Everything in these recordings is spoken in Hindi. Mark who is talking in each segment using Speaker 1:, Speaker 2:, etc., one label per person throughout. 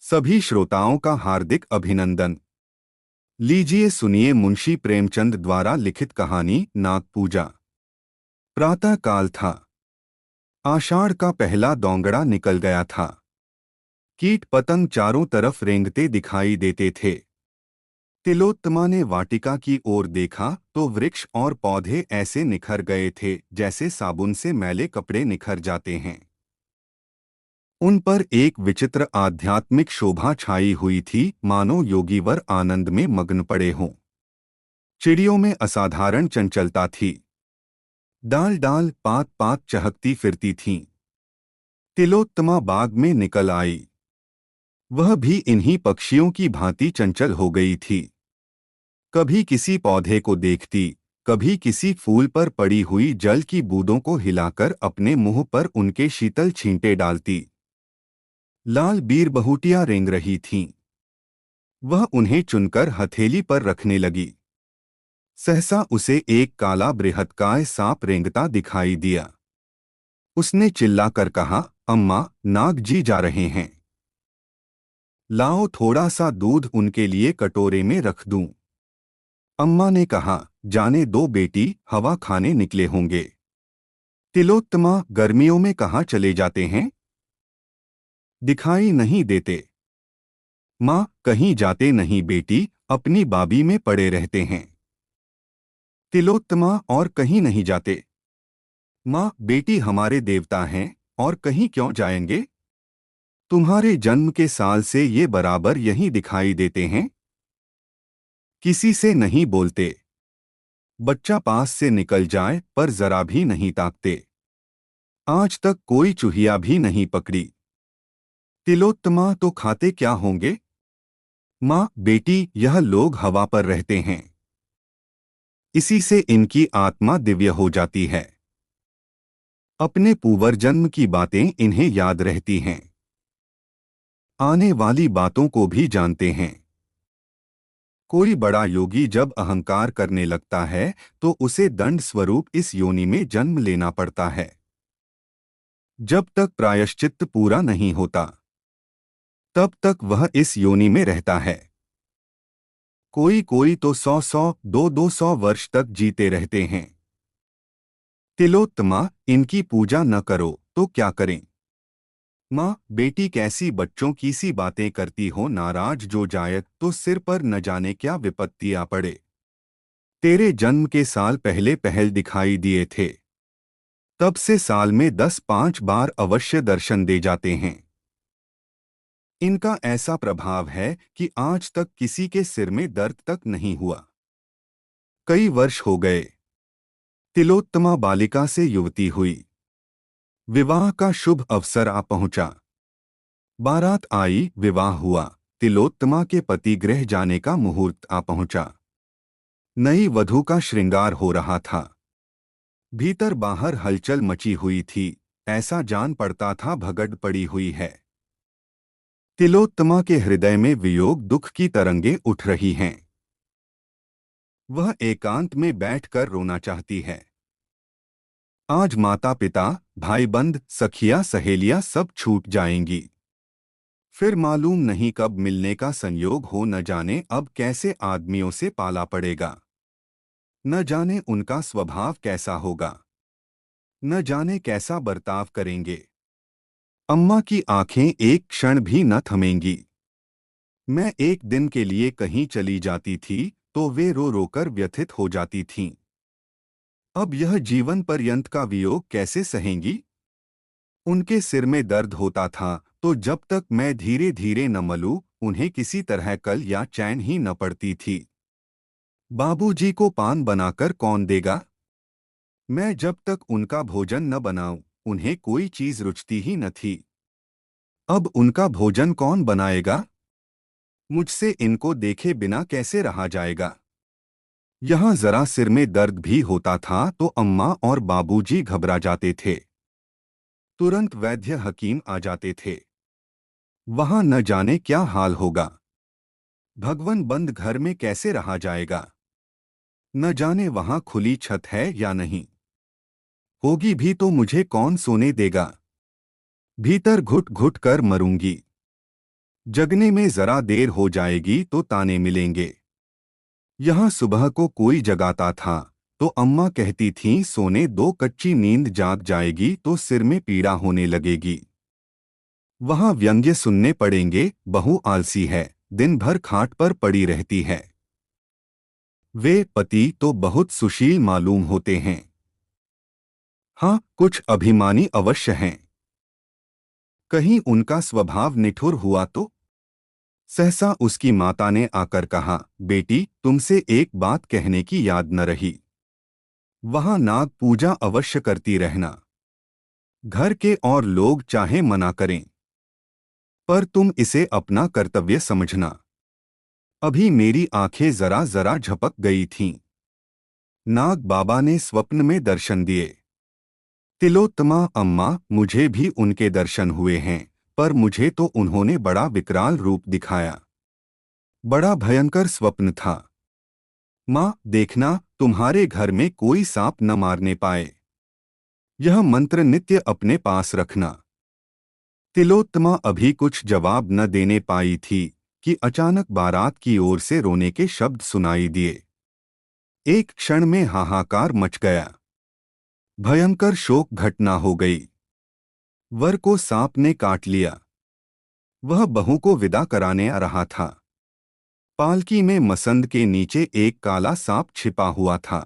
Speaker 1: सभी श्रोताओं का हार्दिक अभिनंदन। लीजिए सुनिए मुंशी प्रेमचंद द्वारा लिखित कहानी नाग पूजा। प्रातः काल था। आषाढ़ का पहला दोंगड़ा निकल गया था। कीट पतंग चारों तरफ रेंगते दिखाई देते थे। तिलोत्तमा ने वाटिका की ओर देखा तो वृक्ष और पौधे ऐसे निखर गए थे जैसे साबुन से मैले कपड़े निखर जाते हैं। उन पर एक विचित्र आध्यात्मिक शोभा छाई हुई थी, मानो योगीवर आनंद में मग्न पड़े हों। चिड़ियों में असाधारण चंचलता थी। डाल डाल पात पात चहकती फिरती थीं। तिलोत्तमा बाग में निकल आई। वह भी इन्हीं पक्षियों की भांति चंचल हो गई थी। कभी किसी पौधे को देखती, कभी किसी फूल पर पड़ी हुई जल की बूंदों को हिलाकर अपने मुंह पर उनके शीतल छींटे डालती। लाल बीर बहुटियां रेंग रही थीं। वह उन्हें चुनकर हथेली पर रखने लगी। सहसा उसे एक काला बृहत्काय सांप रेंगता दिखाई दिया। उसने चिल्लाकर कहा, अम्मा, नाग जी जा रहे हैं। लाओ थोड़ा सा दूध उनके लिए कटोरे में रख दूं। अम्मा ने कहा, जाने दो बेटी, हवा खाने निकले होंगे। तिलोत्तमा, गर्मियों में कहाँ चले जाते हैं? दिखाई नहीं देते। माँ, कहीं जाते नहीं बेटी, अपनी बाबी में पड़े रहते हैं। तिलोत्तमा, और कहीं नहीं जाते। माँ, बेटी हमारे देवता हैं, और कहीं क्यों जाएंगे? तुम्हारे जन्म के साल से ये बराबर यहीं दिखाई देते हैं। किसी से नहीं बोलते। बच्चा पास से निकल जाए पर जरा भी नहीं ताकते। आज तक कोई चूहिया भी नहीं पकड़ी। तिलोत्तमा, तो खाते क्या होंगे? माँ, बेटी, यह लोग हवा पर रहते हैं। इसी से इनकी आत्मा दिव्य हो जाती है। अपने पूर्वजन्म की बातें इन्हें याद रहती हैं। आने वाली बातों को भी जानते हैं। कोई बड़ा योगी जब अहंकार करने लगता है तो उसे दंड स्वरूप इस योनि में जन्म लेना पड़ता है। जब तक प्रायश्चित्त पूरा नहीं होता तब तक वह इस योनि में रहता है। कोई कोई तो 100-100, 200-200 वर्ष तक जीते रहते हैं। तिलोत्तमा, इनकी पूजा न करो तो क्या करें? माँ, बेटी कैसी बच्चों की सी बातें करती हो, नाराज जो जाए तो सिर पर न जाने क्या विपत्ति आ पड़े। तेरे जन्म के साल पहले पहल दिखाई दिए थे। तब से साल में 10-5 बार अवश्य दर्शन दे जाते हैं। इनका ऐसा प्रभाव है कि आज तक किसी के सिर में दर्द तक नहीं हुआ। कई वर्ष हो गए। तिलोत्तमा बालिका से युवती हुई। विवाह का शुभ अवसर आ पहुंचा। बारात आई, विवाह हुआ। तिलोत्तमा के पति गृह जाने का मुहूर्त आ पहुंचा। नई वधू का श्रृंगार हो रहा था। भीतर बाहर हलचल मची हुई थी। ऐसा जान पड़ता था भगड़ पड़ी हुई है। तिलोत्तमा के हृदय में वियोग दुख की तरंगें उठ रही हैं। वह एकांत में बैठकर रोना चाहती है। आज माता पिता, भाई बंद, सखियां सहेलियां सब छूट जाएंगी। फिर मालूम नहीं कब मिलने का संयोग हो, न जाने अब कैसे आदमियों से पाला पड़ेगा। न जाने उनका स्वभाव कैसा होगा। न जाने कैसा बर्ताव करेंगे। अम्मा की आंखें एक क्षण भी न थमेंगी। मैं एक दिन के लिए कहीं चली जाती थी तो वे रो रोकर व्यथित हो जाती थीं। अब यह जीवन पर्यंत का वियोग कैसे सहेंगी? उनके सिर में दर्द होता था तो जब तक मैं धीरे धीरे न मलूं, उन्हें किसी तरह कल या चैन ही न पड़ती थी। बाबूजी को पान बनाकर कौन देगा? मैं जब तक उनका भोजन न बनाऊं, उन्हें कोई चीज रुचती ही न थी। अब उनका भोजन कौन बनाएगा? मुझसे इनको देखे बिना कैसे रहा जाएगा? यहाँ जरा सिर में दर्द भी होता था तो अम्मा और बाबूजी घबरा जाते थे। तुरंत वैद्य हकीम आ जाते थे। वहां न जाने क्या हाल होगा। भगवन बंद घर में कैसे रहा जाएगा? न जाने वहां खुली छत है या नहीं। होगी भी तो मुझे कौन सोने देगा? भीतर घुट घुट कर मरूंगी। जगने में जरा देर हो जाएगी तो ताने मिलेंगे। यहाँ सुबह को कोई जगाता था तो अम्मा कहती थीं सोने दो, कच्ची नींद जाग जाएगी तो सिर में पीड़ा होने लगेगी। वहाँ व्यंग्य सुनने पड़ेंगे, बहू आलसी है, दिन भर खाट पर पड़ी रहती है। वे पति तो बहुत सुशील मालूम होते हैं। हाँ, कुछ अभिमानी अवश्य हैं। कहीं उनका स्वभाव निठुर हुआ तो? सहसा उसकी माता ने आकर कहा, बेटी तुमसे एक बात कहने की याद न रही। वहां नाग पूजा अवश्य करती रहना। घर के और लोग चाहे मना करें, पर तुम इसे अपना कर्तव्य समझना। अभी मेरी आंखें जरा जरा झपक गई थीं। नाग बाबा ने स्वप्न में दर्शन दिए। तिलोत्तमा अम्मा, मुझे भी उनके दर्शन हुए हैं, पर मुझे तो उन्होंने बड़ा विकराल रूप दिखाया। बड़ा भयंकर स्वप्न था। माँ देखना, तुम्हारे घर में कोई सांप न मारने पाए। यह मंत्र नित्य अपने पास रखना। तिलोत्तमा अभी कुछ जवाब न देने पाई थी कि अचानक बारात की ओर से रोने के शब्द सुनाई दिए। एक क्षण में हाहाकार मच गया। भयंकर शोक घटना हो गई। वर को सांप ने काट लिया। वह बहू को विदा कराने आ रहा था। पालकी में मसंद के नीचे एक काला सांप छिपा हुआ था।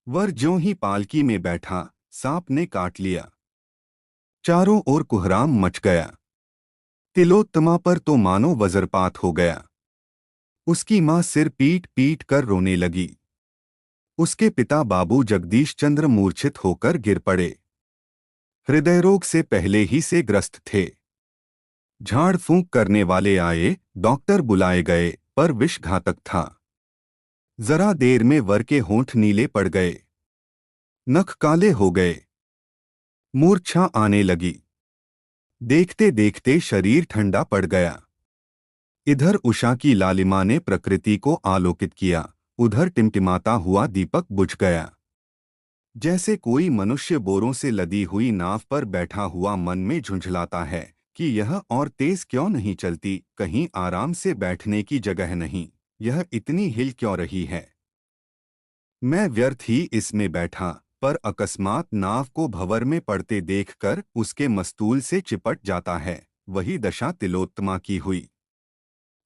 Speaker 1: वर ज्यों ही पालकी में बैठा, सांप ने काट लिया। चारों ओर कुहराम मच गया। तिलोत्तमा पर तो मानो वज्रपात हो गया। उसकी मां सिर पीट पीट कर रोने लगी। उसके पिता बाबू जगदीश चंद्र मूर्छित होकर गिर पड़े। हृदय रोग से पहले ही से ग्रस्त थे। झाड़ फूंक करने वाले आए, डॉक्टर बुलाए गए, पर विष घातक था। जरा देर में वर के होंठ नीले पड़ गए, नख काले हो गए, मूर्छा आने लगी। देखते देखते शरीर ठंडा पड़ गया। इधर उषा की लालिमा ने प्रकृति को आलोकित किया, उधर टिमटिमाता हुआ दीपक बुझ गया। जैसे कोई मनुष्य बोरों से लदी हुई नाव पर बैठा हुआ मन में झुंझलाता है कि यह और तेज क्यों नहीं चलती, कहीं आराम से बैठने की जगह नहीं, यह इतनी हिल क्यों रही है। मैं व्यर्थ ही इसमें बैठा, पर अकस्मात नाव को भंवर में पड़ते देखकर उसके मस्तूल से चिपट जाता है। वही दशा तिलोत्तमा की हुई।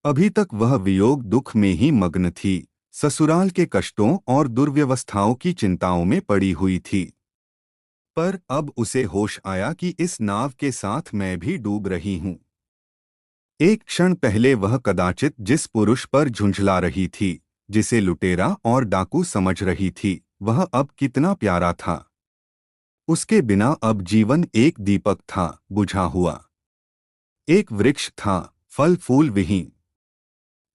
Speaker 1: अभी तक वह वियोग दुख में ही मग्न थी, ससुराल के कष्टों और दुर्व्यवस्थाओं की चिंताओं में पड़ी हुई थी। पर अब उसे होश आया कि इस नाव के साथ मैं भी डूब रही हूँ। एक क्षण पहले वह कदाचित जिस पुरुष पर झुंझला रही थी, जिसे लुटेरा और डाकू समझ रही थी, वह अब कितना प्यारा था। उसके बिना अब जीवन एक दीपक था, बुझा हुआ। एक वृक्ष था, फल फूल विहीन।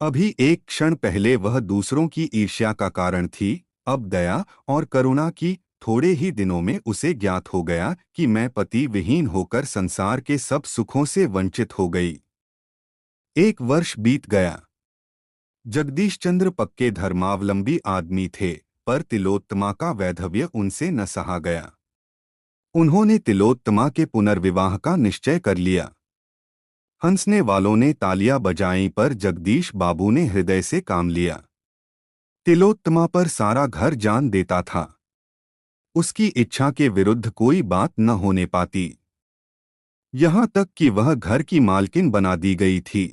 Speaker 1: अभी एक क्षण पहले वह दूसरों की ईर्ष्या का कारण थी, अब दया और करुणा की। थोड़े ही दिनों में उसे ज्ञात हो गया कि मैं पति विहीन होकर संसार के सब सुखों से वंचित हो गई। एक वर्ष बीत गया। जगदीश चंद्र पक्के धर्मावलंबी आदमी थे, पर तिलोत्तमा का वैधव्य उनसे न सहा गया। उन्होंने तिलोत्तमा के पुनर्विवाह का निश्चय कर लिया। हंसने वालों ने तालियां बजाईं, पर जगदीश बाबू ने हृदय से काम लिया। तिलोत्तमा पर सारा घर जान देता था। उसकी इच्छा के विरुद्ध कोई बात न होने पाती। यहाँ तक कि वह घर की मालकिन बना दी गई थी।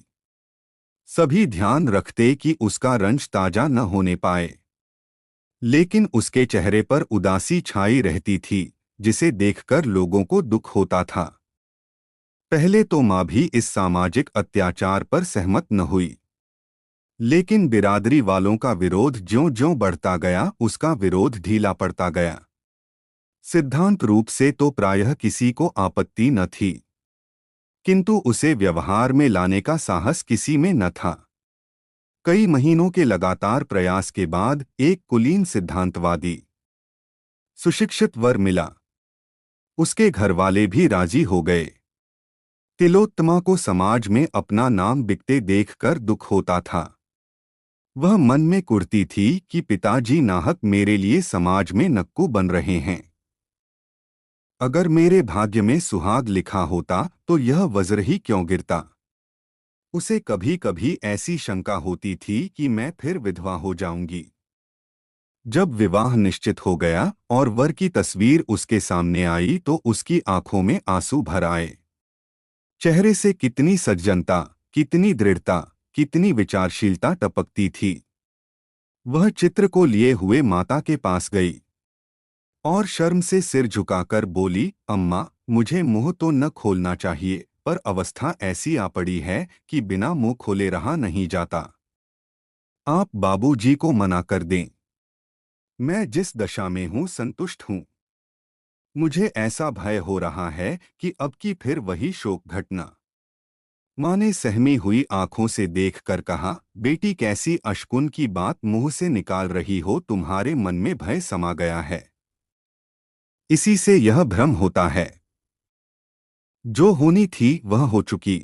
Speaker 1: सभी ध्यान रखते कि उसका रंज ताजा न होने पाए, लेकिन उसके चेहरे पर उदासी छाई रहती थी, जिसे देखकर लोगों को दुख होता था। पहले तो माँ भी इस सामाजिक अत्याचार पर सहमत न हुई, लेकिन बिरादरी वालों का विरोध ज्यों-ज्यों बढ़ता गया, उसका विरोध ढीला पड़ता गया। सिद्धांत रूप से तो प्रायः किसी को आपत्ति न थी, किंतु उसे व्यवहार में लाने का साहस किसी में न था। कई महीनों के लगातार प्रयास के बाद एक कुलीन सिद्धांतवादी सुशिक्षित वर मिला। उसके घरवाले भी राजी हो गए। तिलोत्तमा को समाज में अपना नाम बिकते देखकर दुख होता था। वह मन में कुढ़ती थी कि पिताजी नाहक मेरे लिए समाज में नक्कू बन रहे हैं। अगर मेरे भाग्य में सुहाग लिखा होता तो यह वज्र ही क्यों गिरता। उसे कभी कभी ऐसी शंका होती थी कि मैं फिर विधवा हो जाऊंगी। जब विवाह निश्चित हो गया और वर की तस्वीर उसके सामने आई तो उसकी आंखों में आंसू भर आए। चेहरे से कितनी सज्जनता, कितनी दृढ़ता, कितनी विचारशीलता टपकती थी। वह चित्र को लिए हुए माता के पास गई और शर्म से सिर झुकाकर बोली, अम्मा, मुझे मुंह तो न खोलना चाहिए, पर अवस्था ऐसी आ पड़ी है कि बिना मुंह खोले रहा नहीं जाता। आप बाबूजी को मना कर दें। मैं जिस दशा में हूं संतुष्ट हूं। मुझे ऐसा भय हो रहा है कि अब की फिर वही शोक घटना। माँ ने सहमी हुई आंखों से देखकर कहा, बेटी कैसी अशकुन की बात मुंह से निकाल रही हो, तुम्हारे मन में भय समा गया है। इसी से यह भ्रम होता है। जो होनी थी वह हो चुकी।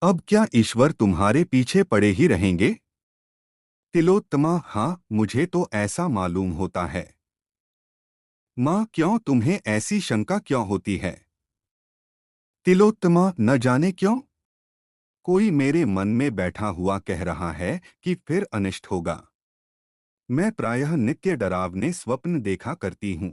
Speaker 1: अब क्या ईश्वर तुम्हारे पीछे पड़े ही रहेंगे? तिलोत्तमा, हाँ, मुझे तो ऐसा मालूम होता है। माँ, क्यों, तुम्हें ऐसी शंका क्यों होती है? तिलोत्तमा, न जाने क्यों। कोई मेरे मन में बैठा हुआ कह रहा है कि फिर अनिष्ट होगा। मैं प्रायः नित्य डरावने स्वप्न देखा करती हूँ।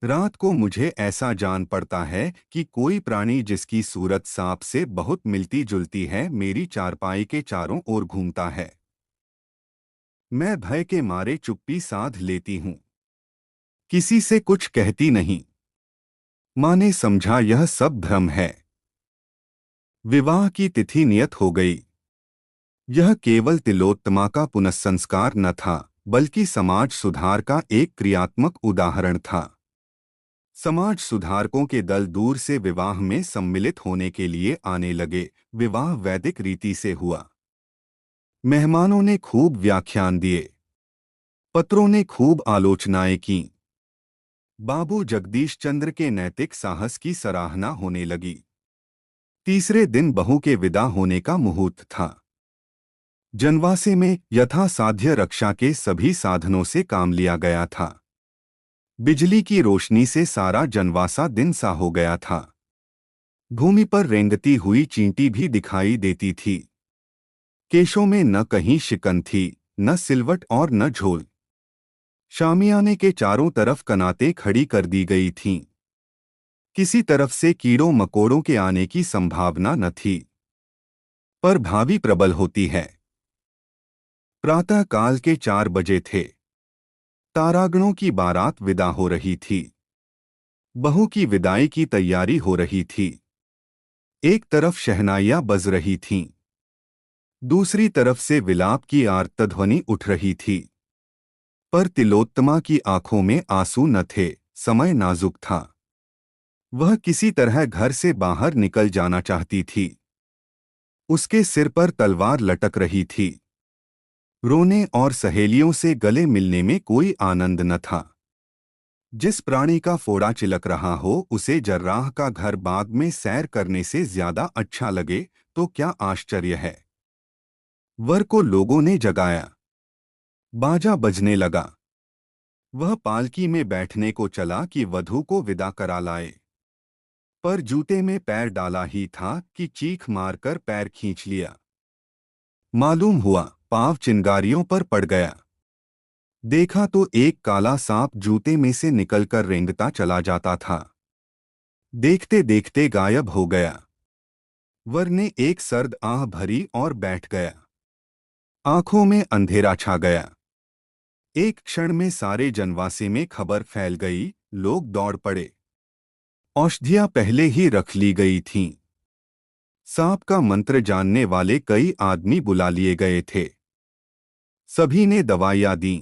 Speaker 1: रात को मुझे ऐसा जान पड़ता है कि कोई प्राणी जिसकी सूरत सांप से बहुत मिलती जुलती है मेरी चारपाई के चारों ओर घूमता है। मैं भय के मारे चुप्पी साध लेती हूँ। किसी से कुछ कहती नहीं। माँ ने समझा यह सब भ्रम है। विवाह की तिथि नियत हो गई। यह केवल तिलोत्तमा का पुनस्संस्कार न था, बल्कि समाज सुधार का एक क्रियात्मक उदाहरण था। समाज सुधारकों के दल दूर से विवाह में सम्मिलित होने के लिए आने लगे। विवाह वैदिक रीति से हुआ। मेहमानों ने खूब व्याख्यान दिए। पत्रों ने खूब आलोचनाएं की। बाबू जगदीश चंद्र के नैतिक साहस की सराहना होने लगी। तीसरे दिन बहू के विदा होने का मुहूर्त था। जनवासे में यथासाध्य रक्षा के सभी साधनों से काम लिया गया था। बिजली की रोशनी से सारा जनवासा दिन सा हो गया था। भूमि पर रेंगती हुई चींटी भी दिखाई देती थी। केशों में न कहीं शिकन थी, न सिलवट और न झोल। शामियाने के चारों तरफ कनातें खड़ी कर दी गई थीं। किसी तरफ से कीड़ों मकोड़ों के आने की संभावना न थी, पर भावी प्रबल होती है। प्रातः काल के 4 बजे थे। तारागणों की बारात विदा हो रही थी। बहू की विदाई की तैयारी हो रही थी। एक तरफ शहनाइयां बज रही थीं, दूसरी तरफ से विलाप की आर्तध्वनि उठ रही थी। पर तिलोत्तमा की आंखों में आंसू न थे। समय नाजुक था। वह किसी तरह घर से बाहर निकल जाना चाहती थी। उसके सिर पर तलवार लटक रही थी। रोने और सहेलियों से गले मिलने में कोई आनंद न था। जिस प्राणी का फोड़ा चिलक रहा हो उसे जर्राह का घर बाग में सैर करने से ज्यादा अच्छा लगे तो क्या आश्चर्य है। वर को लोगों ने जगाया। बाजा बजने लगा। वह पालकी में बैठने को चला कि वधू को विदा करा लाए। पर जूते में पैर डाला ही था कि चीख मारकर पैर खींच लिया। मालूम हुआ पांव चिंगारियों पर पड़ गया। देखा तो एक काला सांप जूते में से निकलकर रेंगता चला जाता था। देखते देखते गायब हो गया। वर ने एक सर्द आह भरी और बैठ गया। आंखों में अंधेरा छा गया। एक क्षण में सारे जनवासे में खबर फैल गई। लोग दौड़ पड़े। औषधियां पहले ही रख ली गई थीं। सांप का मंत्र जानने वाले कई आदमी बुला लिए गए थे। सभी ने दवाइयां दीं।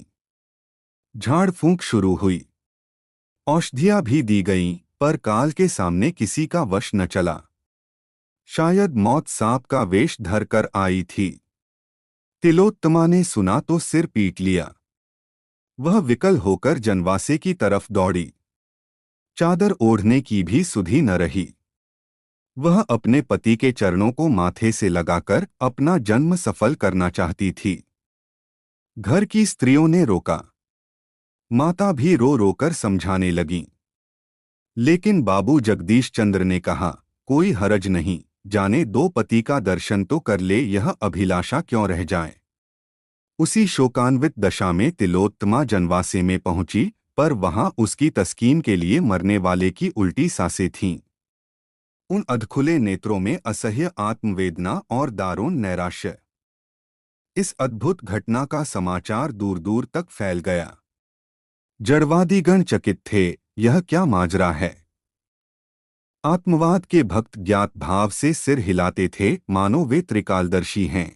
Speaker 1: झाड़ फूंक शुरू हुई। औषधियां भी दी गईं, पर काल के सामने किसी का वश न चला। शायद मौत सांप का वेश धरकर आई थी। तिलोत्तमा ने सुना तो सिर पीट लिया। वह विकल होकर जनवासे की तरफ दौड़ी। चादर ओढ़ने की भी सुधि न रही। वह अपने पति के चरणों को माथे से लगाकर अपना जन्म सफल करना चाहती थी। घर की स्त्रियों ने रोका। माता भी रो रोकर समझाने लगीं। लेकिन बाबू जगदीश चंद्र ने कहा, कोई हरज नहीं, जाने दो पति का दर्शन तो कर ले, यह अभिलाषा क्यों रह जाए। उसी शोकान्वित दशा में तिलोत्तमा जनवासे में पहुंची, पर वहां उसकी तस्कीन के लिए मरने वाले की उल्टी सांसें थीं। उन अधखुले नेत्रों में असह्य आत्मवेदना और दारुण नैराश्य। इस अद्भुत घटना का समाचार दूर दूर तक फैल गया। जड़वादीगण चकित थे, यह क्या माजरा है। आत्मवाद के भक्त ज्ञात भाव से सिर हिलाते थे, मानो वे त्रिकालदर्शी हैं।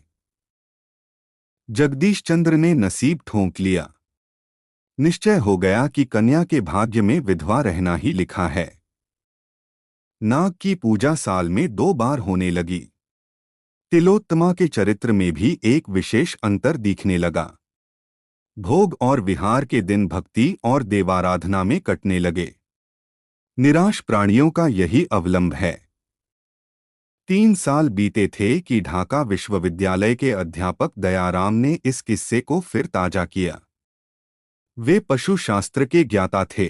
Speaker 1: जगदीश चंद्र ने नसीब ठोंक लिया। निश्चय हो गया कि कन्या के भाग्य में विधवा रहना ही लिखा है। नाग की पूजा साल में 2 बार होने लगी। तिलोत्तमा के चरित्र में भी एक विशेष अंतर दिखने लगा। भोग और विहार के दिन भक्ति और देवाराधना में कटने लगे। निराश प्राणियों का यही अवलंब है। 3 साल बीते थे कि ढाका विश्वविद्यालय के अध्यापक दयाराम ने इस किस्से को फिर ताजा किया। वे पशु शास्त्र के ज्ञाता थे।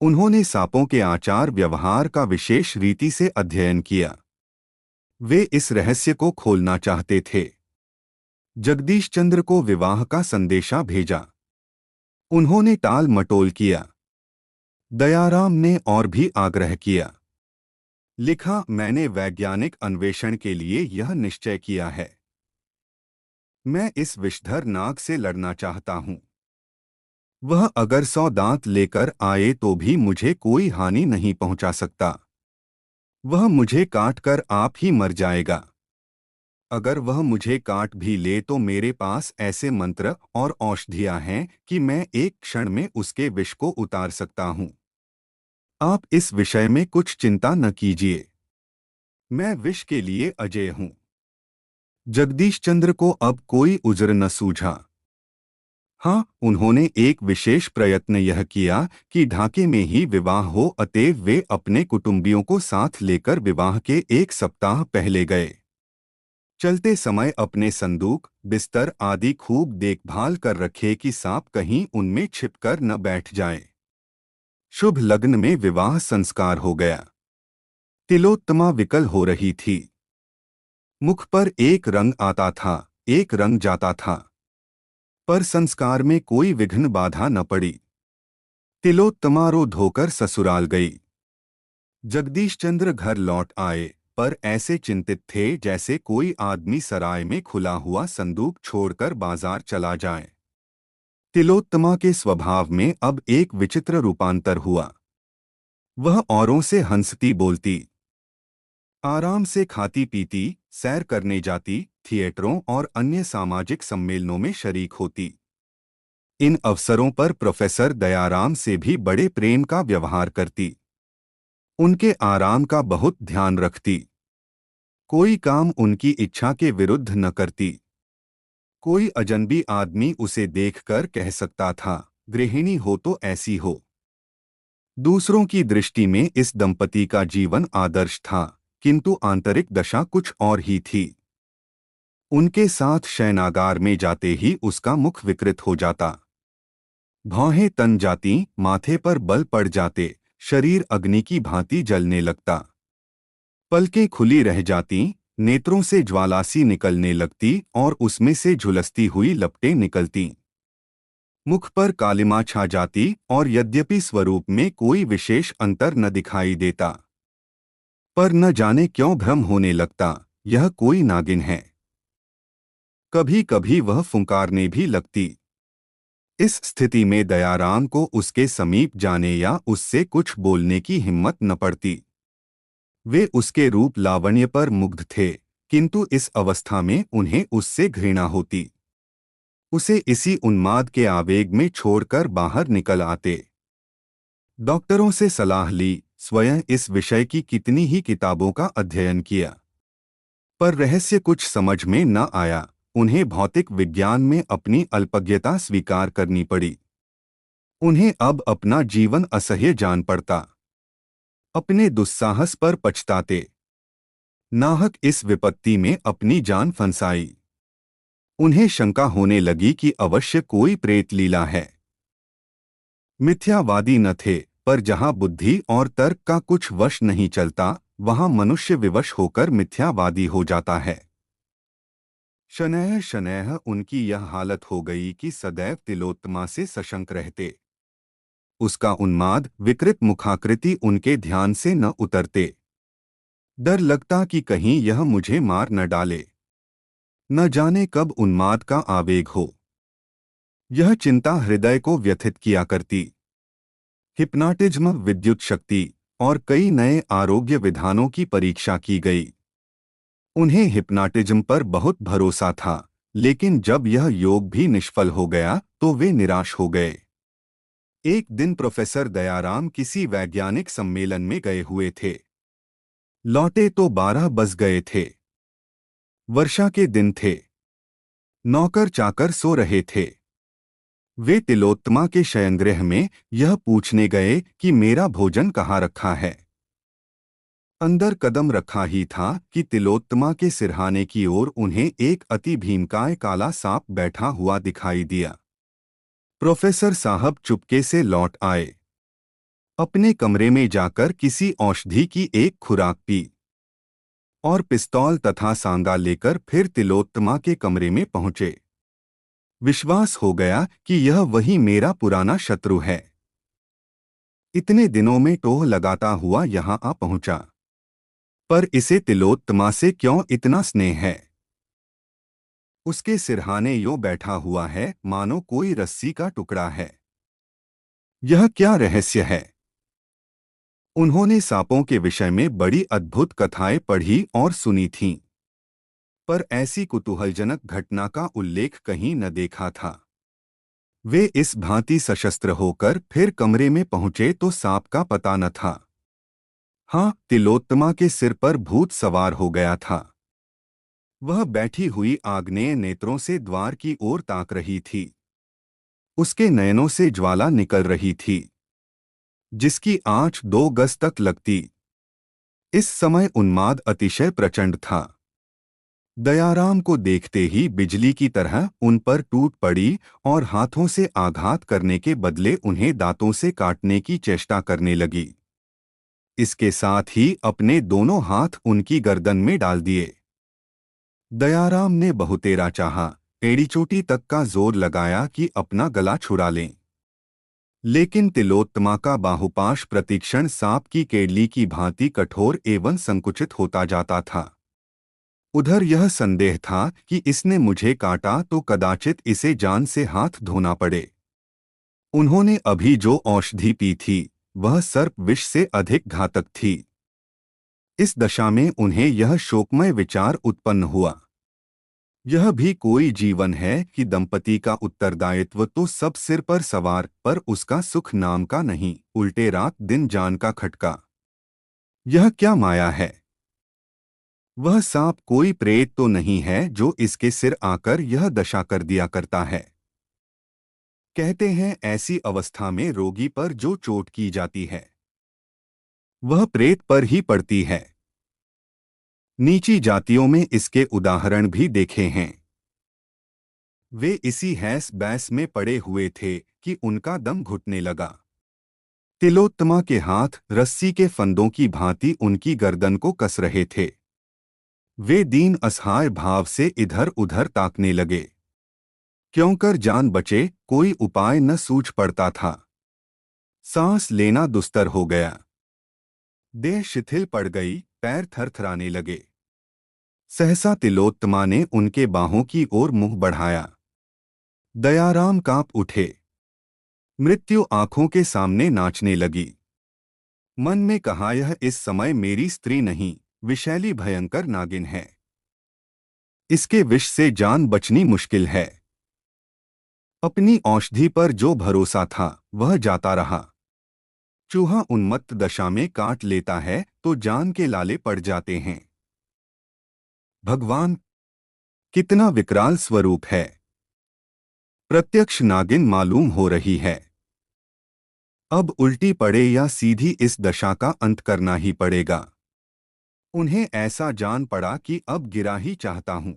Speaker 1: उन्होंने सांपों के आचार व्यवहार का विशेष रीति से अध्ययन किया। वे इस रहस्य को खोलना चाहते थे। जगदीश चंद्र को विवाह का संदेशा भेजा। उन्होंने टाल मटोल किया। दयाराम ने और भी आग्रह किया। लिखा, मैंने वैज्ञानिक अन्वेषण के लिए यह निश्चय किया है। मैं इस विषधर नाग से लड़ना चाहता हूं। वह अगर 100 दांत लेकर आए तो भी मुझे कोई हानि नहीं पहुंचा सकता। वह मुझे काटकर आप ही मर जाएगा। अगर वह मुझे काट भी ले तो मेरे पास ऐसे मंत्र और औषधियां हैं कि मैं एक क्षण में उसके विष को उतार सकता हूं। आप इस विषय में कुछ चिंता न कीजिए। मैं विष के लिए अजेय हूं। जगदीश चंद्र को अब कोई उज़्र न सूझा। हाँ, उन्होंने एक विशेष प्रयत्न यह किया कि ढाके में ही विवाह हो, अतएव वे अपने कुटुंबियों को साथ लेकर विवाह के 1 सप्ताह पहले गए। चलते समय अपने संदूक, बिस्तर आदि खूब देखभाल कर रखे कि सांप कहीं उनमें छिपकर न बैठ जाए। शुभ लग्न में विवाह संस्कार हो गया। तिलोत्तमा विकल हो रही थी। मुख पर एक रंग आता था, एक रंग जाता था, पर संस्कार में कोई विघ्न बाधा न पड़ी। तिलोत्तमा रो धोकर ससुराल गई। जगदीश चंद्र घर लौट आए, पर ऐसे चिंतित थे जैसे कोई आदमी सराय में खुला हुआ संदूक छोड़कर बाजार चला जाए। तिलोत्तमा के स्वभाव में अब एक विचित्र रूपांतर हुआ। वह औरों से हंसती बोलती, आराम से खाती पीती, सैर करने जाती, थिएटरों और अन्य सामाजिक सम्मेलनों में शरीक होती। इन अवसरों पर प्रोफेसर दयाराम से भी बड़े प्रेम का व्यवहार करती। उनके आराम का बहुत ध्यान रखती। कोई काम उनकी इच्छा के विरुद्ध न करती। कोई अजनबी आदमी उसे देखकर कह सकता था, गृहिणी हो तो ऐसी हो। दूसरों की दृष्टि में इस दंपति का जीवन आदर्श था, किंतु आंतरिक दशा कुछ और ही थी। उनके साथ शयनागार में जाते ही उसका मुख विकृत हो जाता। भौहें तन जाती, माथे पर बल पड़ जाते, शरीर अग्नि की भांति जलने लगता। पलकें खुली रह जाती, नेत्रों से ज्वालासी निकलने लगती और उसमें से झुलसती हुई लपटें निकलती। मुख पर कालिमा छा जाती और यद्यपि स्वरूप में कोई विशेष अंतर न दिखाई देता, पर न जाने क्यों भ्रम होने लगता, यह कोई नागिन है। कभी कभी वह फुंकारने भी लगती। इस स्थिति में दयाराम को उसके समीप जाने या उससे कुछ बोलने की हिम्मत न पड़ती। वे उसके रूप लावण्य पर मुग्ध थे, किंतु इस अवस्था में उन्हें उससे घृणा होती। उसे इसी उन्माद के आवेग में छोड़कर बाहर निकल आते। डॉक्टरों से सलाह ली, स्वयं इस विषय की कितनी ही किताबों का अध्ययन किया, पर रहस्य कुछ समझ में न आया। उन्हें भौतिक विज्ञान में अपनी अल्पज्ञता स्वीकार करनी पड़ी। उन्हें अब अपना जीवन असह्य जान पड़ता। अपने दुस्साहस पर पछताते। नाहक इस विपत्ति में अपनी जान फंसाई। उन्हें शंका होने लगी कि अवश्य कोई प्रेत लीला है। मिथ्यावादी न थे, पर जहां बुद्धि और तर्क का कुछ वश नहीं चलता, वहां मनुष्य विवश होकर मिथ्यावादी हो जाता है। शनैः शनैः उनकी यह हालत हो गई कि सदैव तिलोत्तमा से सशंक रहते। उसका उन्माद विकृत मुखाकृति उनके ध्यान से न उतरते। डर लगता कि कहीं यह मुझे मार न डाले। न जाने कब उन्माद का आवेग हो। यह चिंता हृदय को व्यथित किया करती। हिप्नोटिज्म, विद्युत शक्ति और कई नए आरोग्य विधानों की परीक्षा की गई। उन्हें हिप्नोटिज्म पर बहुत भरोसा था, लेकिन जब यह योग भी निष्फल हो गया तो वे निराश हो गए। एक दिन प्रोफेसर दयाराम किसी वैज्ञानिक सम्मेलन में गए हुए थे। लौटे तो 12 बज गए थे। वर्षा के दिन थे। नौकर चाकर सो रहे थे। वे तिलोत्तमा के शयनगृह में यह पूछने गए कि मेरा भोजन कहाँ रखा है। अंदर कदम रखा ही था कि तिलोत्तमा के सिरहाने की ओर उन्हें एक अति भीमकाय काला सांप बैठा हुआ दिखाई दिया। प्रोफेसर साहब चुपके से लौट आए। अपने कमरे में जाकर किसी औषधि की एक खुराक पी और पिस्तौल तथा सांगा लेकर फिर तिलोत्तमा के कमरे में पहुंचे। विश्वास हो गया कि यह वही मेरा पुराना शत्रु है। इतने दिनों में टोह लगाता हुआ यहाँ आ पहुंचा, पर इसे तिलोत्तमा से क्यों इतना स्नेह है। उसके सिरहाने यूं बैठा हुआ है मानो कोई रस्सी का टुकड़ा है। यह क्या रहस्य है। उन्होंने सांपों के विषय में बड़ी अद्भुत कथाएं पढ़ी और सुनी थीं, पर ऐसी कुतूहलजनक घटना का उल्लेख कहीं न देखा था। वे इस भांति सशस्त्र होकर फिर कमरे में पहुंचे तो सांप का पता न था। हाँ, तिलोत्तमा के सिर पर भूत सवार हो गया था। वह बैठी हुई आग्नेय नेत्रों से द्वार की ओर ताक रही थी। उसके नयनों से ज्वाला निकल रही थी, जिसकी आंच 2 गज तक लगती। इस समय उन्माद अतिशय प्रचंड था। दयाराम को देखते ही बिजली की तरह उन पर टूट पड़ी और हाथों से आघात करने के बदले उन्हें दांतों से काटने की चेष्टा करने लगी। इसके साथ ही अपने दोनों हाथ उनकी गर्दन में डाल दिए। दयाराम ने बहुतेरा चाहा, एड़ी चोटी तक का जोर लगाया कि अपना गला छुड़ा लें, लेकिन तिलोत्तमा का बाहुपाश प्रतिक्षण सांप की केडली की भांति कठोर एवं संकुचित होता जाता था। उधर यह संदेह था कि इसने मुझे काटा तो कदाचित इसे जान से हाथ धोना पड़े। उन्होंने अभी जो औषधि पी थी वह सर्प विष से अधिक घातक थी। इस दशा में उन्हें यह शोकमय विचार उत्पन्न हुआ, यह भी कोई जीवन है कि दंपति का उत्तरदायित्व तो सब सिर पर सवार, पर उसका सुख नाम का नहीं, उल्टे रात दिन जान का खटका। यह क्या माया है। वह सांप कोई प्रेत तो नहीं है जो इसके सिर आकर यह दशा कर दिया करता है। कहते हैं ऐसी अवस्था में रोगी पर जो चोट की जाती है वह प्रेत पर ही पड़ती है। नीची जातियों में इसके उदाहरण भी देखे हैं। वे इसी हैस बैस में पड़े हुए थे कि उनका दम घुटने लगा। तिलोत्तमा के हाथ रस्सी के फंदों की भांति उनकी गर्दन को कस रहे थे। वे दीन असहाय भाव से इधर उधर ताकने लगे। क्यों कर जान बचे कोई उपाय न सूझ पड़ता था। सांस लेना दुस्तर हो गया। देह शिथिल पड़ गई, पैर थरथराने लगे। सहसा तिलोत्तमा ने उनके बाहों की ओर मुंह बढ़ाया। दयाराम कांप उठे। मृत्यु आंखों के सामने नाचने लगी। मन में कहा यह इस समय मेरी स्त्री नहीं, विषैली भयंकर नागिन है। इसके विष से जान बचनी मुश्किल है। अपनी औषधि पर जो भरोसा था वह जाता रहा। चूहा उन्मत्त दशा में काट लेता है तो जान के लाले पड़ जाते हैं। भगवान, कितना विकराल स्वरूप है। प्रत्यक्ष नागिन मालूम हो रही है। अब उल्टी पड़े या सीधी इस दशा का अंत करना ही पड़ेगा। उन्हें ऐसा जान पड़ा कि अब गिरा ही चाहता हूं।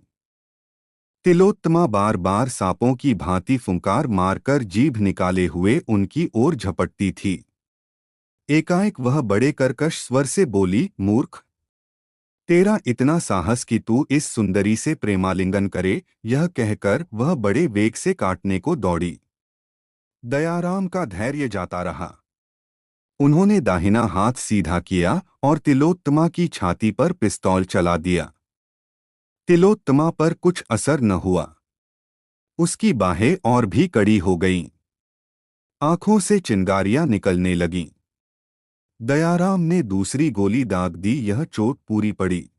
Speaker 1: तिलोत्तमा बार बार सांपों की भांति फुंकार मारकर जीभ निकाले हुए उनकी ओर झपटती थी। एकाएक वह बड़े कर्कश स्वर से बोली, मूर्ख, तेरा इतना साहस कि तू इस सुंदरी से प्रेमालिंगन करे, यह कहकर वह बड़े वेग से काटने को दौड़ी। दयाराम का धैर्य जाता रहा। उन्होंने दाहिना हाथ सीधा किया और तिलोत्तमा की छाती पर पिस्तौल चला दिया। तिलोत्तमा पर कुछ असर न हुआ। उसकी बाहें और भी कड़ी हो गईं। आंखों से चिंगारियां निकलने लगीं। दयाराम ने दूसरी गोली दाग दी, यह चोट पूरी पड़ी।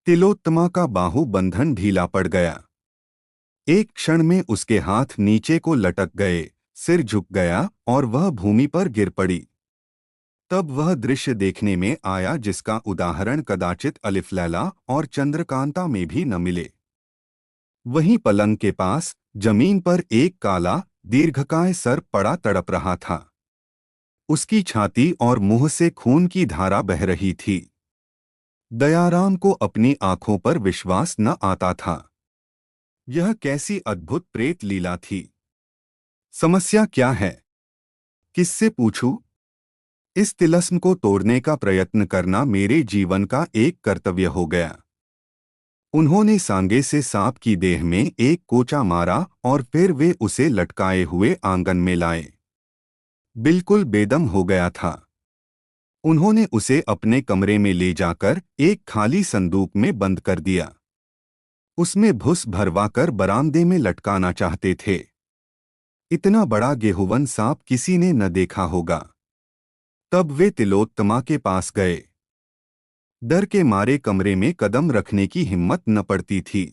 Speaker 1: तिलोत्तमा का बाहु बंधन ढीला पड़ गया। एक क्षण में उसके हाथ नीचे को लटक गए, सिर झुक गया और वह भूमि पर गिर पड़ी। तब वह दृश्य देखने में आया जिसका उदाहरण कदाचित अलिफ लैला और चंद्रकांता में भी न मिले। वहीं पलंग के पास जमीन पर एक काला दीर्घकाय सर्प पड़ा तड़प रहा था। उसकी छाती और मुंह से खून की धारा बह रही थी। दयाराम को अपनी आंखों पर विश्वास न आता था। यह कैसी अद्भुत प्रेत लीला थी। समस्या क्या है? किससे पूछूं? इस तिलस्म को तोड़ने का प्रयत्न करना मेरे जीवन का एक कर्तव्य हो गया। उन्होंने सांगे से सांप की देह में एक कोचा मारा और फिर वे उसे लटकाए हुए आंगन में लाए। बिल्कुल बेदम हो गया था। उन्होंने उसे अपने कमरे में ले जाकर एक खाली संदूक में बंद कर दिया। उसमें भुस भरवाकर बरामदे में लटकाना चाहते थे। इतना बड़ा गेहुवन सांप किसी ने न देखा होगा। तब वे तिलोत्तमा के पास गए। डर के मारे कमरे में कदम रखने की हिम्मत न पड़ती थी।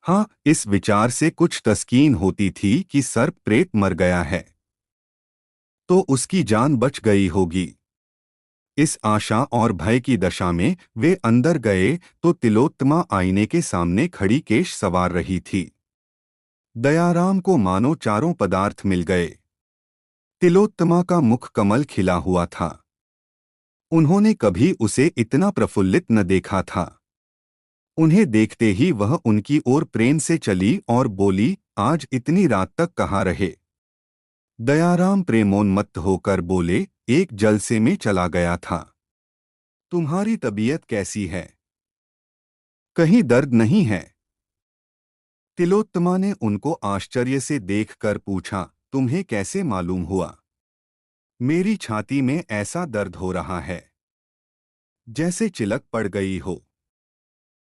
Speaker 1: हाँ, इस विचार से कुछ तस्कीन होती थी कि सर्प प्रेत मर गया है तो उसकी जान बच गई होगी। इस आशा और भय की दशा में वे अंदर गए तो तिलोत्तमा आईने के सामने खड़ी केश सवार रही थी। दयाराम को मानो चारों पदार्थ मिल गए। तिलोत्तमा का मुख कमल खिला हुआ था। उन्होंने कभी उसे इतना प्रफुल्लित न देखा था। उन्हें देखते ही वह उनकी ओर प्रेम से चली और बोली, आज इतनी रात तक कहाँ रहे? दयाराम प्रेमोन्मत्त होकर बोले, एक जलसे में चला गया था। तुम्हारी तबीयत कैसी है? कहीं दर्द नहीं है? तिलोत्तमा ने उनको आश्चर्य से देखकर पूछा, तुम्हें कैसे मालूम हुआ? मेरी छाती में ऐसा दर्द हो रहा है जैसे चिलक पड़ गई हो।